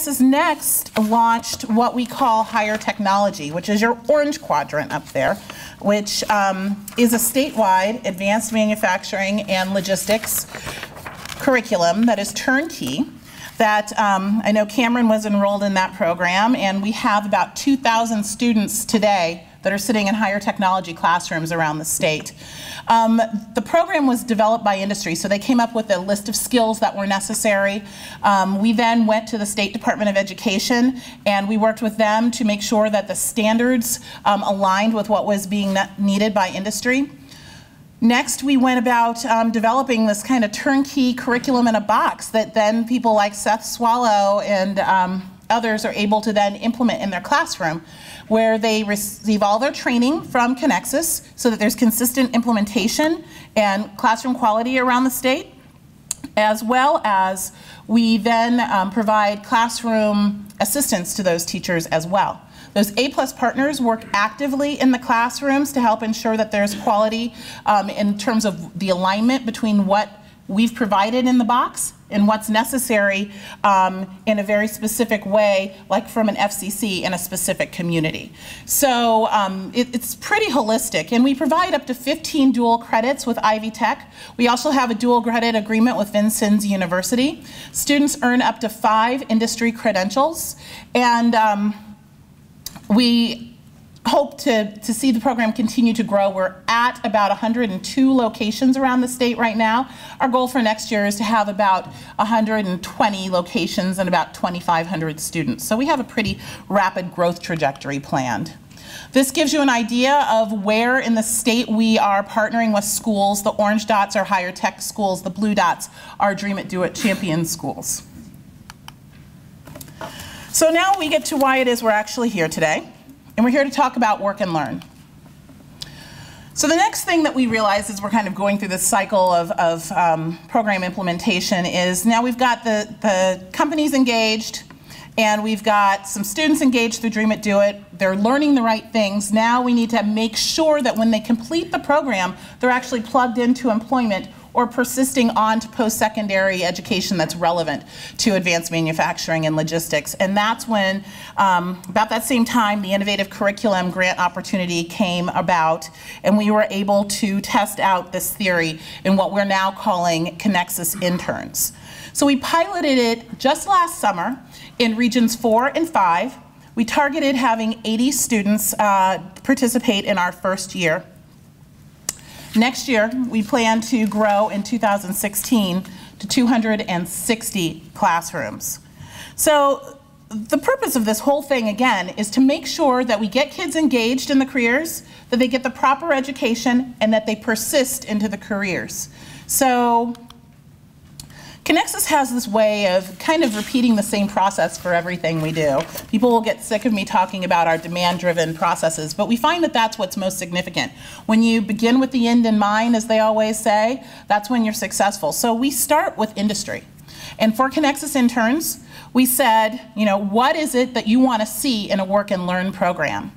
Connexes next launched what we call higher technology, which is your orange quadrant up there, which is a statewide advanced manufacturing and logistics curriculum that is turnkey. That I know Cameron was enrolled in that program, and we have about 2,000 students today that are sitting in higher technology classrooms around the state. The program was developed by industry, so they came up with a list of skills that were necessary. We then went to the State Department of Education, and we worked with them to make sure that the standards aligned with what was being needed by industry. Next, we went about developing this kind of turnkey curriculum in a box that then people like Seth Swallow and others are able to then implement in their classroom, where they receive all their training from Connexes so that there's consistent implementation and classroom quality around the state, as well as we then provide classroom assistance to those teachers as well. Those A+ partners work actively in the classrooms to help ensure that there's quality in terms of the alignment between what we've provided in the box and what's necessary in a very specific way, like from an FCC in a specific community. So it's pretty holistic, and we provide up to 15 dual credits with Ivy Tech. We also have a dual credit agreement with Vincennes University. Students earn up to 5 industry credentials, and we hope to see the program continue to grow. We're at about 102 locations around the state right now. Our goal for next year is to have about 120 locations and about 2,500 students. So we have a pretty rapid growth trajectory planned. This gives you an idea of where in the state we are partnering with schools. The orange dots are higher tech schools. The blue dots are Dream It, Do It champion schools. So now we get to why it is we're actually here today. And we're here to talk about work and learn. So the next thing that we realize as we're kind of going through this cycle of program implementation is now we've got the companies engaged, and we've got some students engaged through Dream It, Do It. They're learning the right things. Now we need to make sure that when they complete the program, they're actually plugged into employment or persisting on to post-secondary education that's relevant to advanced manufacturing and logistics. And that's when, about that same time, the Innovative Curriculum Grant opportunity came about, and we were able to test out this theory in what we're now calling Connexes Interns. So we piloted it just last summer in regions 4 and 5. We targeted having 80 students participate in our first year. Next year, we plan to grow in 2016 to 260 classrooms. So the purpose of this whole thing, again, is to make sure that we get kids engaged in the careers, that they get the proper education, and that they persist into the careers. So Connexes has this way of kind of repeating the same process for everything we do. People will get sick of me talking about our demand-driven processes, but we find that that's what's most significant. When you begin with the end in mind, as they always say, that's when you're successful. So we start with industry. And for Connexes Interns, we said, you know, what is it that you want to see in a work and learn program?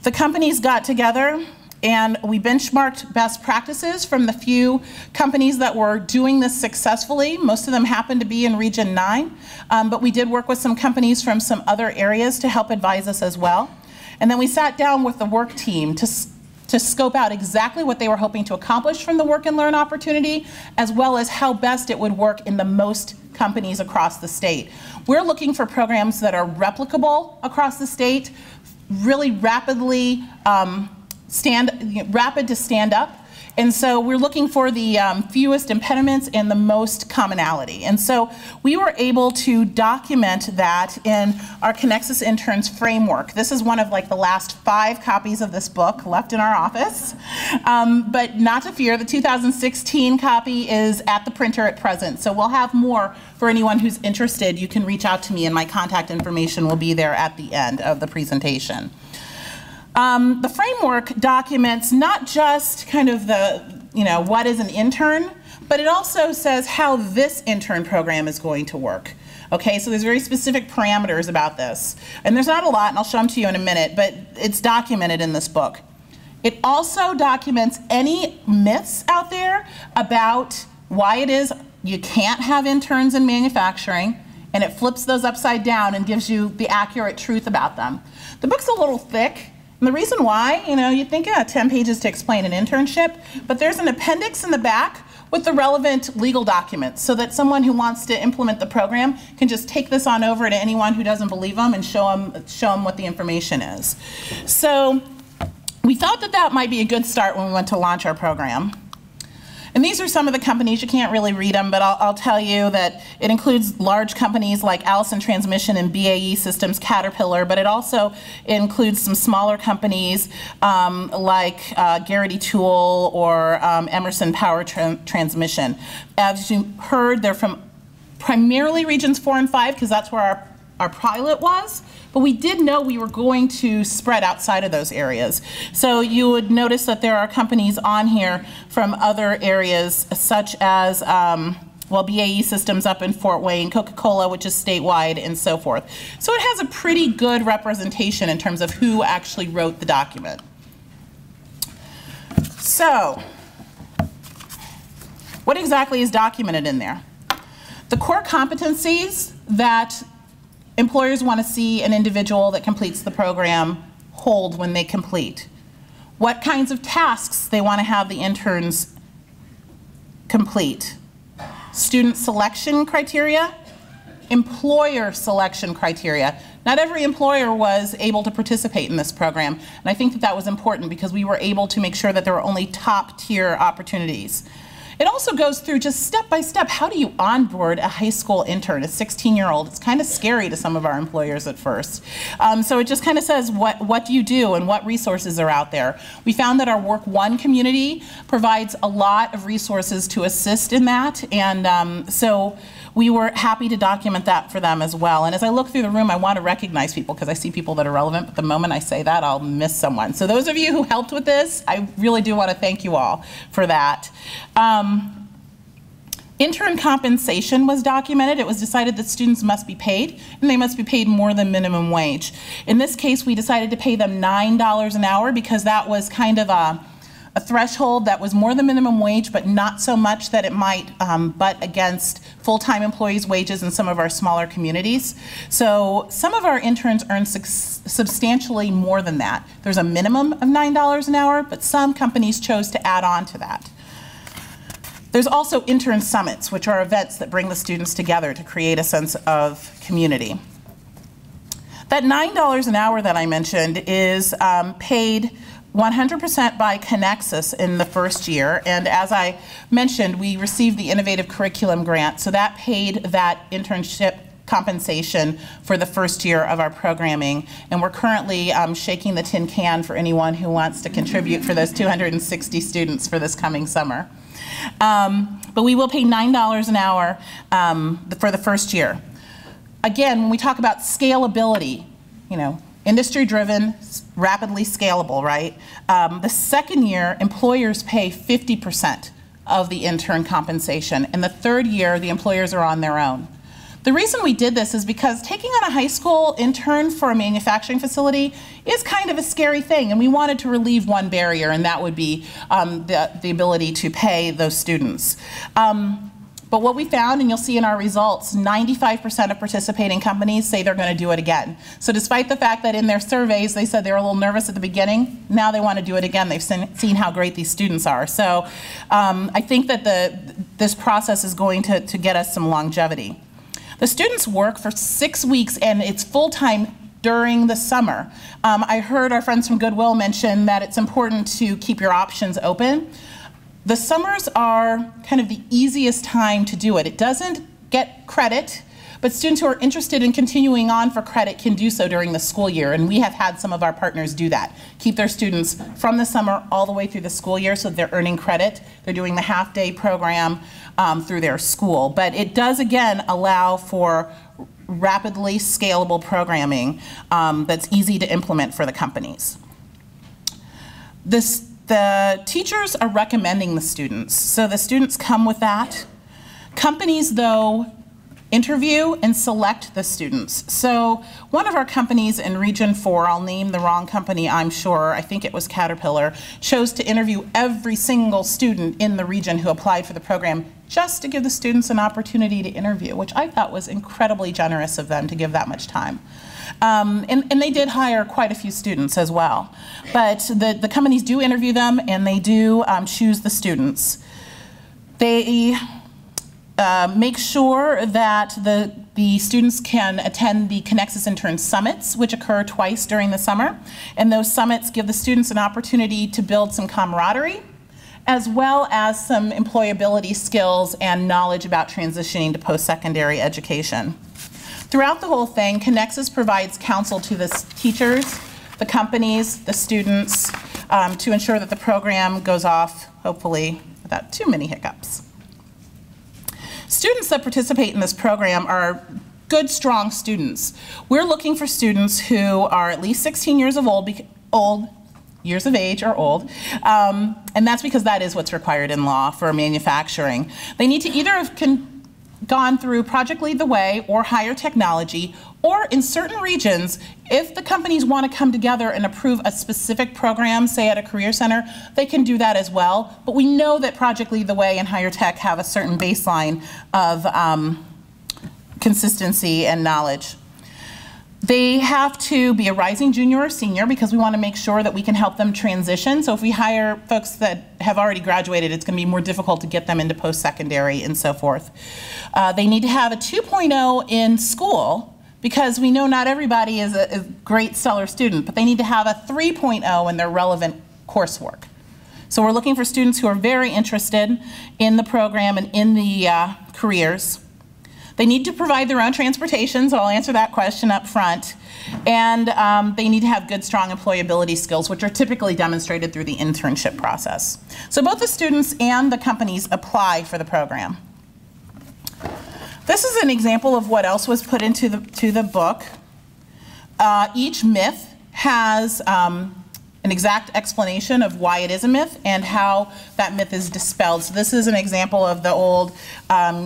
The companies got together, and we benchmarked best practices from the few companies that were doing this successfully. Most of them happened to be in Region 9, but we did work with some companies from some other areas to help advise us as well. And then we sat down with the work team to scope out exactly what they were hoping to accomplish from the work and learn opportunity, as well as how best it would work in the most companies across the state. We're looking for programs that are replicable across the state, really rapidly rapid to stand up. And so we're looking for the fewest impediments and the most commonality. And so we were able to document that in our Connexes Interns framework. This is one of like the last 5 copies of this book left in our office. But not to fear, the 2016 copy is at the printer at present. So we'll have more for anyone who's interested. You can reach out to me, and my contact information will be there at the end of the presentation. The framework documents not just kind of the, you know, what is an intern, but it also says how this intern program is going to work. Okay, so there's very specific parameters about this. And there's not a lot, and I'll show them to you in a minute, but it's documented in this book. It also documents any myths out there about why it is you can't have interns in manufacturing and it flips those upside down and gives you the accurate truth about them. The book's a little thick, and the reason why, you think, 10 pages to explain an internship, but there's an appendix in the back with the relevant legal documents so that someone who wants to implement the program can just take this on over to anyone who doesn't believe them and show them what the information is. So we thought that that might be a good start when we went to launch our program. And these are some of the companies. You can't really read them, but I'll tell you that it includes large companies like Allison Transmission and BAE Systems, Caterpillar, but it also includes some smaller companies like Garrity Tool or Emerson Power Transmission. As you heard, they're from primarily regions 4 and 5 because that's where our pilot was. But we did know we were going to spread outside of those areas. So you would notice that there are companies on here from other areas, such as, BAE Systems up in Fort Wayne, Coca-Cola, which is statewide, and so forth. So it has a pretty good representation in terms of who actually wrote the document. So, what exactly is documented in there? The core competencies that employers want to see an individual that completes the program hold when they complete. What kinds of tasks they want to have the interns complete. Student selection criteria, employer selection criteria. Not every employer was able to participate in this program, and I think that that was important because we were able to make sure that there were only top-tier opportunities. It also goes through just step by step, how do you onboard a high school intern, a 16-year-old? It's kind of scary to some of our employers at first. So it just kind of says what do you do and what resources are out there. We found that our Work One community provides a lot of resources to assist in that, and so we were happy to document that for them as well. And as I look through the room, I want to recognize people because I see people that are relevant, but the moment I say that, I'll miss someone. So those of you who helped with this, I really do want to thank you all for that. Interim compensation was documented. It was decided that students must be paid, and they must be paid more than minimum wage. In this case, we decided to pay them $9 an hour because that was kind of a threshold that was more than minimum wage, but not so much that it might butt against full-time employees' wages in some of our smaller communities. So some of our interns earn substantially more than that. There's a minimum of $9 an hour, but some companies chose to add on to that. There's also intern summits, which are events that bring the students together to create a sense of community. That $9 an hour that I mentioned is paid 100% by Connexes in the first year, and as I mentioned, we received the Innovative Curriculum Grant, so that paid that internship compensation for the first year of our programming, and we're currently shaking the tin can for anyone who wants to contribute for those 260 students for this coming summer. But we will pay $9 an hour for the first year. Again, when we talk about scalability, industry-driven, rapidly scalable, right? The second year, employers pay 50% of the intern compensation, and the third year, the employers are on their own. The reason we did this is because taking on a high school intern for a manufacturing facility is kind of a scary thing, and we wanted to relieve one barrier, and that would be the ability to pay those students. But what we found, and you'll see in our results, 95% of participating companies say they're going to do it again. So despite the fact that in their surveys they said they were a little nervous at the beginning, now they want to do it again. They've seen how great these students are. So I think that this process is going to get us some longevity. The students work for 6 weeks, and it's full-time during the summer. I heard our friends from Goodwill mention that it's important to keep your options open. The summers are kind of the easiest time to do it. It doesn't get credit, but students who are interested in continuing on for credit can do so during the school year, and we have had some of our partners do that. Keep their students from the summer all the way through the school year so that they're earning credit. They're doing the half-day program through their school. But it does, again, allow for rapidly scalable programming that's easy to implement for the companies. The teachers are recommending the students, so the students come with that. Companies, though, interview and select the students. So one of our companies in Region 4, I'll name the wrong company, I'm sure, I think it was Caterpillar, chose to interview every single student in the region who applied for the program just to give the students an opportunity to interview, which I thought was incredibly generous of them to give that much time. And they did hire quite a few students as well. But the companies do interview them, and they do choose the students. They make sure that the students can attend the Connexes Interns summits, which occur twice during the summer. And those summits give the students an opportunity to build some camaraderie, as well as some employability skills and knowledge about transitioning to post-secondary education. Throughout the whole thing, Connexes provides counsel to the teachers, the companies, the students, to ensure that the program goes off, hopefully, without too many hiccups. Students that participate in this program are good, strong students. We're looking for students who are at least 16 years of years of age or old, and that's because that is what's required in law for manufacturing. They need to either have gone through Project Lead the Way or Higher Technology, or in certain regions, if the companies want to come together and approve a specific program, say at a career center, they can do that as well. But we know that Project Lead the Way and Higher Tech have a certain baseline of consistency and knowledge. They have to be a rising junior or senior because we want to make sure that we can help them transition. So if we hire folks that have already graduated, it's going to be more difficult to get them into post-secondary and so forth. They need to have a 2.0 in school because we know not everybody is a great stellar student, but they need to have a 3.0 in their relevant coursework. So we're looking for students who are very interested in the program and in the careers. They need to provide their own transportation, so I'll answer that question up front. And they need to have good, strong employability skills, which are typically demonstrated through the internship process. So both the students and the companies apply for the program. This is an example of what else was put into the book. Each myth has an exact explanation of why it is a myth and how that myth is dispelled. So this is an example of the old,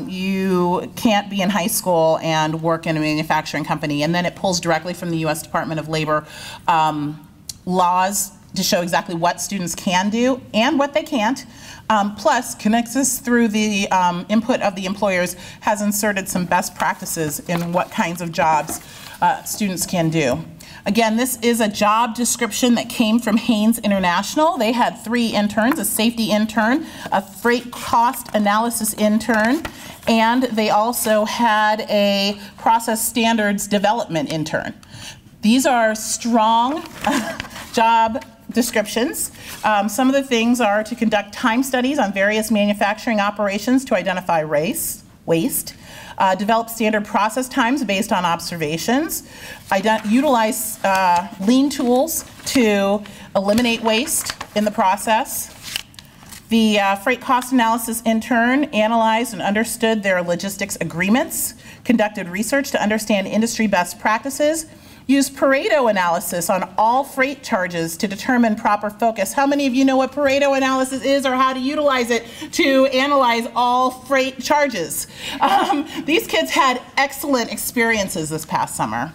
you can't be in high school and work in a manufacturing company, and then it pulls directly from the US Department of Labor laws to show exactly what students can do and what they can't. Plus, Connexes, through the input of the employers, has inserted some best practices in what kinds of jobs students can do. Again, this is a job description that came from Haynes International. They had 3 interns, a safety intern, a freight cost analysis intern, and they also had a process standards development intern. These are strong job descriptions. Some of the things are to conduct time studies on various manufacturing operations to identify waste, develop standard process times based on observations, utilize lean tools to eliminate waste in the process. The freight cost analysis intern analyzed and understood their logistics agreements, conducted research to understand industry best practices, used Pareto analysis on all freight charges to determine proper focus. How many of you know what Pareto analysis is or how to utilize it to analyze all freight charges? These kids had excellent experiences this past summer.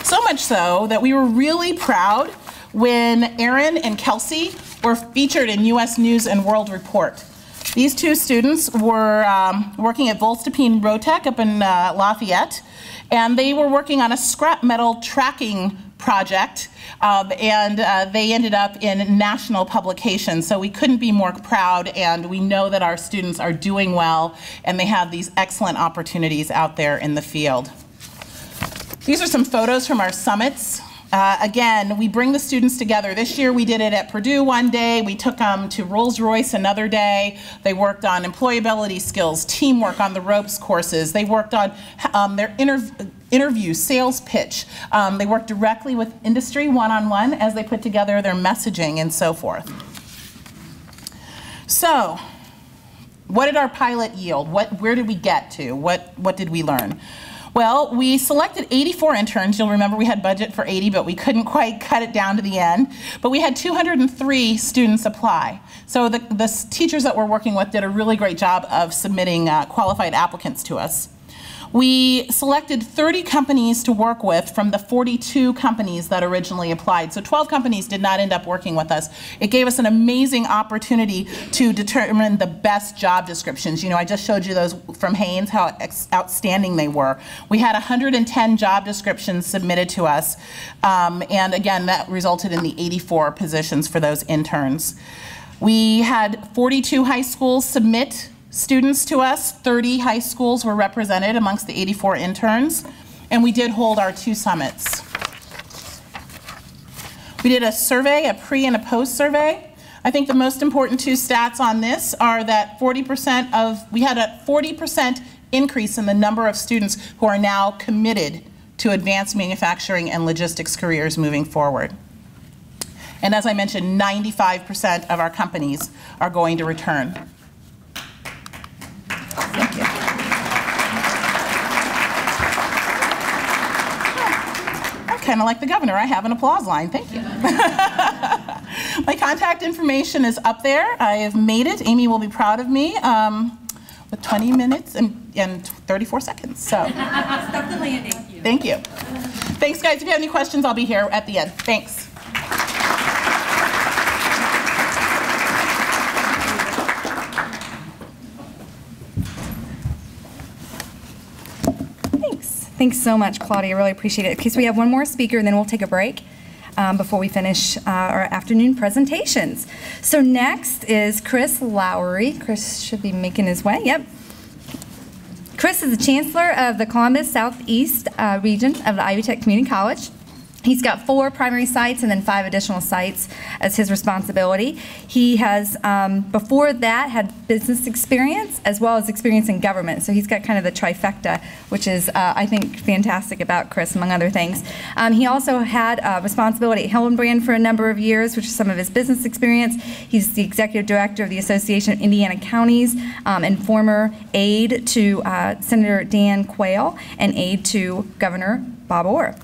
So much so that we were really proud when Aaron and Kelsey were featured in US News and World Report. These 2 students were working at Volstapine Rotec up in Lafayette, and they were working on a scrap metal tracking project, and they ended up in national publications. So we couldn't be more proud, and we know that our students are doing well, and they have these excellent opportunities out there in the field. These are some photos from our summits. Again, we bring the students together. This year we did it at Purdue one day. We took them to Rolls-Royce another day. They worked on employability skills, teamwork on the ropes courses. They worked on their interview, sales pitch. They worked directly with industry one-on-one as they put together their messaging and so forth. So, what did our pilot yield? Where did we get to? What did we learn? Well, we selected 84 interns. You'll remember we had budget for 80, but we couldn't quite cut it down to the end. But we had 203 students apply. So the teachers that we're working with did a really great job of submitting qualified applicants to us. We selected 30 companies to work with from the 42 companies that originally applied. So 12 companies did not end up working with us. It gave us an amazing opportunity to determine the best job descriptions. You know, I just showed you those from Haynes, how outstanding they were. We had 110 job descriptions submitted to us. And again, that resulted in the 84 positions for those interns. We had 42 high schools submit students to us. 30 high schools were represented amongst the 84 interns, and we did hold our 2 summits. We did a survey, a pre and a post survey. I think the most important 2 stats on this are that we had a 40% increase in the number of students who are now committed to advanced manufacturing and logistics careers moving forward. And as I mentioned, 95% of our companies are going to return. Thank you. I'm kind of like the governor. I have an applause line. Thank you. My contact information is up there. I have made it. Amy will be proud of me with 20 minutes and 34 seconds. So. Stop the landing. Thank you. Thanks, guys. If you have any questions, I'll be here at the end. Thanks. Thanks so much, Claudia. I really appreciate it. Okay, so we have one more speaker, and then we'll take a break before we finish our afternoon presentations. So next is Chris Lowry. Chris should be making his way. Yep. Chris is the Chancellor of the Columbus Southeast region of the Ivy Tech Community College. He's got 4 primary sites and then 5 additional sites as his responsibility. He has, before that, had business experience as well as experience in government. So he's got kind of the trifecta, which is, I think, fantastic about Chris, among other things. He also had responsibility at Hillenbrand for a number of years, which is some of his business experience. He's the Executive Director of the Association of Indiana Counties and former aide to Senator Dan Quayle and aide to Governor Bob Orr.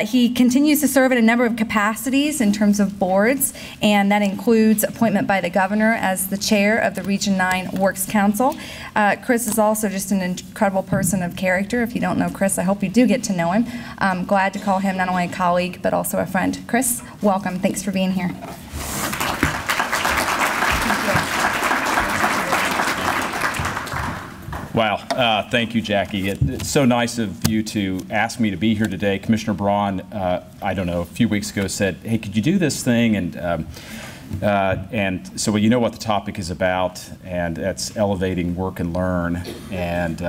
He continues to serve in a number of capacities in terms of boards, and that includes appointment by the governor as the chair of the Region 9 Works Council. Chris is also just an incredible person of character. If you don't know Chris, I hope you do get to know him. I'm glad to call him not only a colleague, but also a friend. Chris, welcome. Thanks for being here. Wow, thank you, Jackie. It's so nice of you to ask me to be here today. Commissioner Braun, I don't know, a few weeks ago said, hey, could you do this thing? And so you know what the topic is about, and that's elevating work and learn. And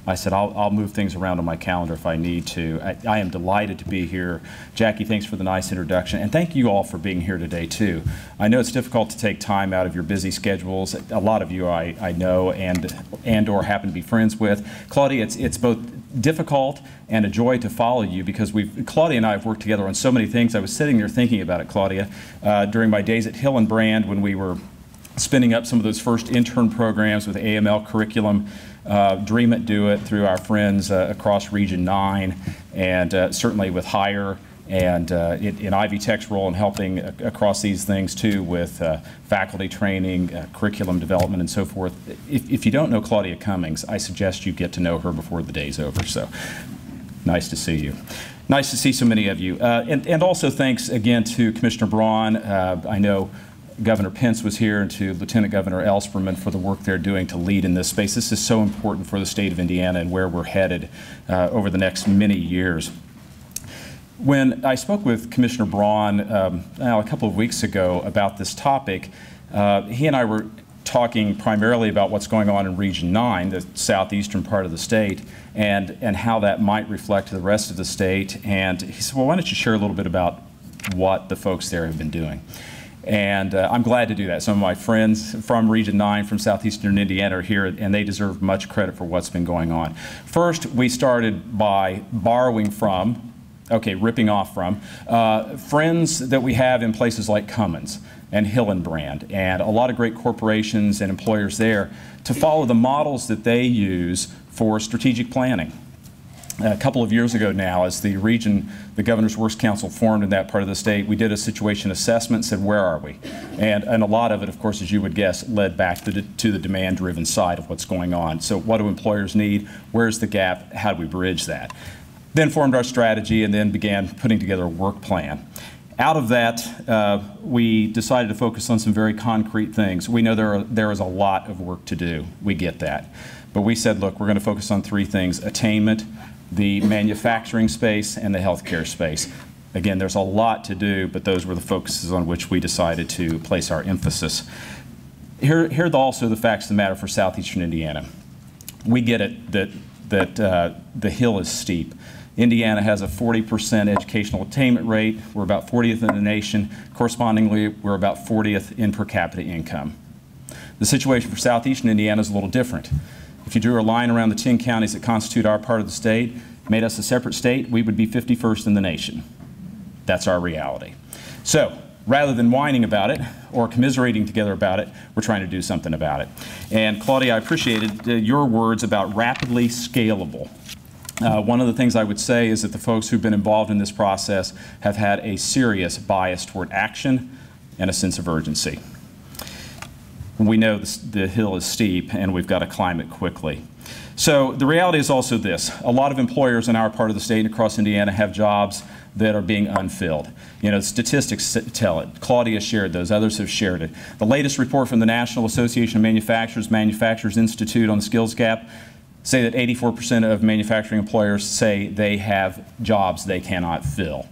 I said, I'll move things around on my calendar if I need to. I am delighted to be here. Jackie, thanks for the nice introduction. And thank you all for being here today, too. I know it's difficult to take time out of your busy schedules. A lot of you I know and or happen to be friends with. Claudia, it's both difficult and a joy to follow you because Claudia and I have worked together on so many things. I was sitting there thinking about it, Claudia, during my days at Hillenbrand when we were spinning up some of those first intern programs with AML curriculum. Dream It, Do It through our friends across Region 9, and certainly with Hire and in Ivy Tech's role in helping across these things too with faculty training, curriculum development, and so forth. If you don't know Claudia Cummings, I suggest you get to know her before the day's over. So nice to see you. Nice to see so many of you. And also thanks again to Commissioner Braun. I know Governor Pence was here, and to Lieutenant Governor Ellspermann for the work they're doing to lead in this space. This is so important for the state of Indiana and where we're headed over the next many years. When I spoke with Commissioner Braun a couple of weeks ago about this topic, he and I were talking primarily about what's going on in Region 9, the southeastern part of the state, and how that might reflect the rest of the state. And he said, well, why don't you share a little bit about what the folks there have been doing? And I'm glad to do that. Some of my friends from Region 9 from southeastern Indiana are here, and they deserve much credit for what's been going on. First, we started by borrowing from, ripping off from, friends that we have in places like Cummins and Hillenbrand, and a lot of great corporations and employers there to follow the models that they use for strategic planning. a couple of years ago now, as the region, the Governor's Works Council formed in that part of the state, we did a situation assessment, said where are we? And a lot of it, of course, as you would guess, led back to the demand-driven side of what's going on. So what do employers need? Where's the gap? How do we bridge that? Then formed our strategy and then began putting together a work plan. Out of that, we decided to focus on some very concrete things. We know there is a lot of work to do. We get that. But we said, look, we're going to focus on three things: attainment, the manufacturing space, and the healthcare space. Again, there's a lot to do, but those were the focuses on which we decided to place our emphasis. Here are also the facts of the matter for southeastern Indiana. We get it that the hill is steep. Indiana has a 40% educational attainment rate. We're about 40th in the nation. Correspondingly, we're about 40th in per capita income. The situation for southeastern Indiana is a little different. If you drew a line around the 10 counties that constitute our part of the state, made us a separate state, we would be 51st in the nation. That's our reality. So rather than whining about it or commiserating together about it, we're trying to do something about it. And Claudia, I appreciated your words about rapidly scalable. One of the things I would say is that the folks who've been involved in this process have had a serious bias toward action and a sense of urgency. We know the hill is steep and we've got to climb it quickly. So the reality is also this: a lot of employers in our part of the state and across Indiana have jobs that are being unfilled. You know, statistics tell it. Claudia shared those, others have shared it. The latest report from the National Association of Manufacturers Institute on the skills gap say that 84% of manufacturing employers say they have jobs they cannot fill.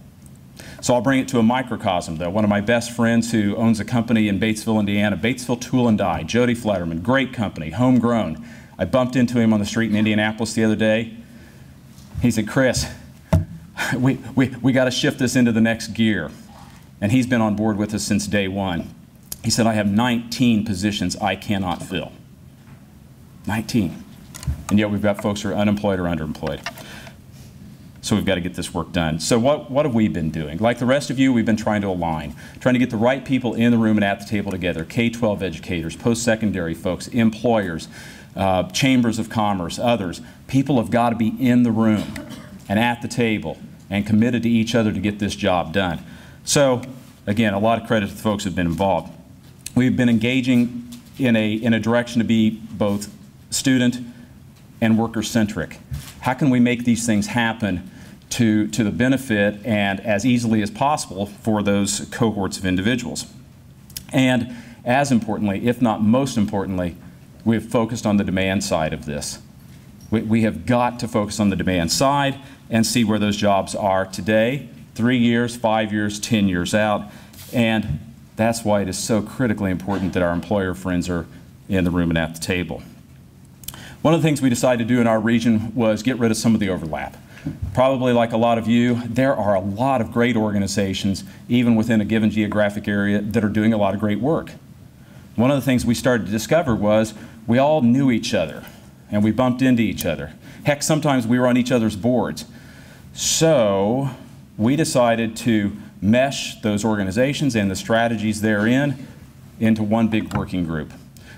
So I'll bring it to a microcosm, though. One of my best friends who owns a company in Batesville, Indiana, Batesville Tool and Die, Jody Fletterman, great company, homegrown. I bumped into him on the street in Indianapolis the other day. He said, Chris, we got to shift this into the next gear. And he's been on board with us since day one. He said, I have 19 positions I cannot fill. 19. And yet we've got folks who are unemployed or underemployed. So we've got to get this work done. So what have we been doing? Like the rest of you, we've been trying to align, trying to get the right people in the room and at the table together: K-12 educators, post-secondary folks, employers, chambers of commerce, others. People have got to be in the room and at the table and committed to each other to get this job done. So again, a lot of credit to the folks who have been involved. We've been engaging in a direction to be both student and worker-centric. How can we make these things happen to the benefit and as easily as possible for those cohorts of individuals? And as importantly, if not most importantly, we've focused on the demand side of this. We have got to focus on the demand side and see where those jobs are today, 3 years, 5 years, 10 years out. And that's why it is so critically important that our employer friends are in the room and at the table. One of the things we decided to do in our region was get rid of some of the overlap. Probably like a lot of you, there are a lot of great organizations, even within a given geographic area, that are doing a lot of great work. One of the things we started to discover was we all knew each other and we bumped into each other. Heck, sometimes we were on each other's boards. So we decided to mesh those organizations and the strategies therein into one big working group.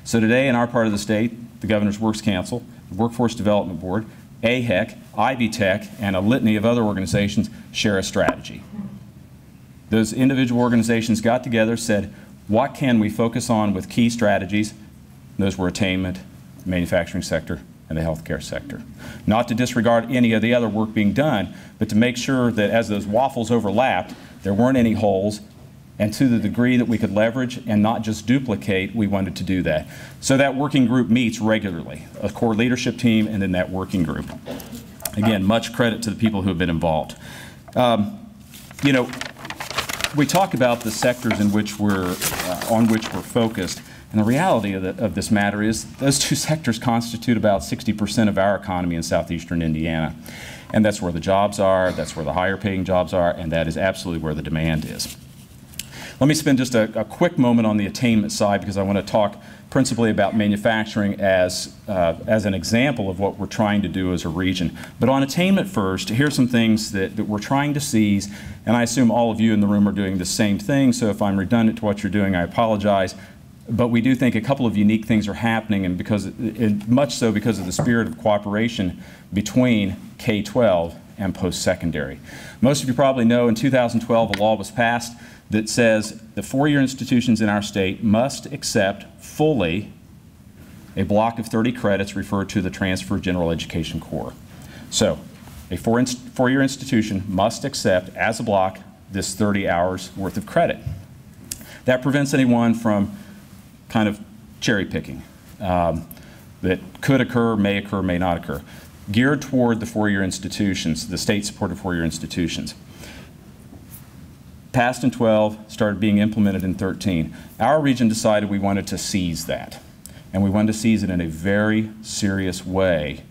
So today in our part of the state, the Governor's Works Council, the Workforce Development Board, AHEC, Ivy Tech, and a litany of other organizations share a strategy. Those individual organizations got together, said, what can we focus on with key strategies? Those were attainment, manufacturing sector, and the healthcare sector. Not to disregard any of the other work being done, but to make sure that as those waffles overlapped, there weren't any holes, and to the degree that we could leverage and not just duplicate, we wanted to do that. So that working group meets regularly, a core leadership team and then that working group. Again, much credit to the people who have been involved. You know, we talk about the sectors in which on which we're focused, and the reality of this matter is those two sectors constitute about 60% of our economy in southeastern Indiana. And that's where the jobs are, that's where the higher paying jobs are, and that is absolutely where the demand is. Let me spend just a quick moment on the attainment side because I want to talk principally about manufacturing as an example of what we're trying to do as a region. But on attainment first, here's some things that we're trying to seize, and I assume all of you in the room are doing the same thing, so if I'm redundant to what you're doing, I apologize. But we do think a couple of unique things are happening, and much so because of the spirit of cooperation between K-12 and post-secondary. Most of you probably know in 2012 a law was passed that says the four-year institutions in our state must accept fully a block of 30 credits referred to the Transfer General Education Core. So a four-year institution must accept as a block this 30 hours worth of credit. That prevents anyone from kind of cherry picking that could occur, may not occur, geared toward the four-year institutions, the state-supported four-year institutions. Passed in 12, started being implemented in 13. Our region decided we wanted to seize that, and we wanted to seize it in a very serious way,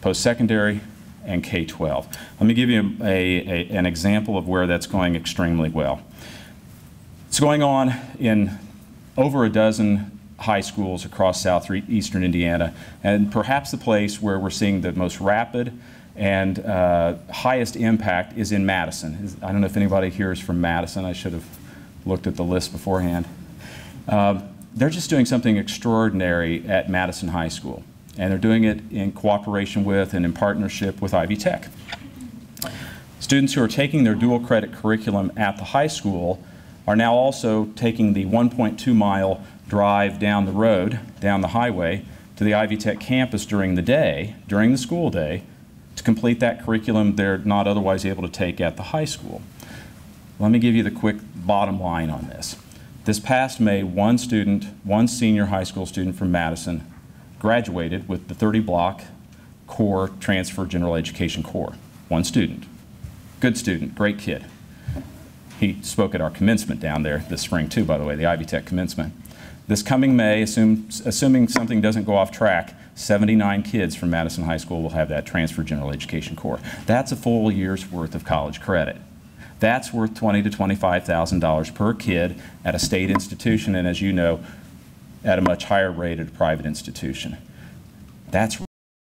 post-secondary and K-12. Let me give you an example of where that's going extremely well. It's going on in over a dozen high schools across southeastern Indiana, and perhaps the place where we're seeing the most rapid and highest impact is in Madison. I don't know if anybody here is from Madison. I should have looked at the list beforehand. They're just doing something extraordinary at Madison High School, and they're doing it in cooperation with and in partnership with Ivy Tech. Students who are taking their dual credit curriculum at the high school are now also taking the 1.2-mile drive down the road, down the highway, to the Ivy Tech campus during the day, during the school day, to complete that curriculum they're not otherwise able to take at the high school. Let me give you the quick bottom line on this. This past May, one senior high school student from Madison graduated with the 30-block core Transfer General Education Core. One student. Good student, great kid. He spoke at our commencement down there this spring too, by the way, the Ivy Tech commencement. This coming May, assuming something doesn't go off track, 79 kids from Madison High School will have that Transfer General Education Core. That's a full year's worth of college credit. That's worth $20,000 to $25,000 per kid at a state institution, and as you know, at a much higher rate at a private institution. That's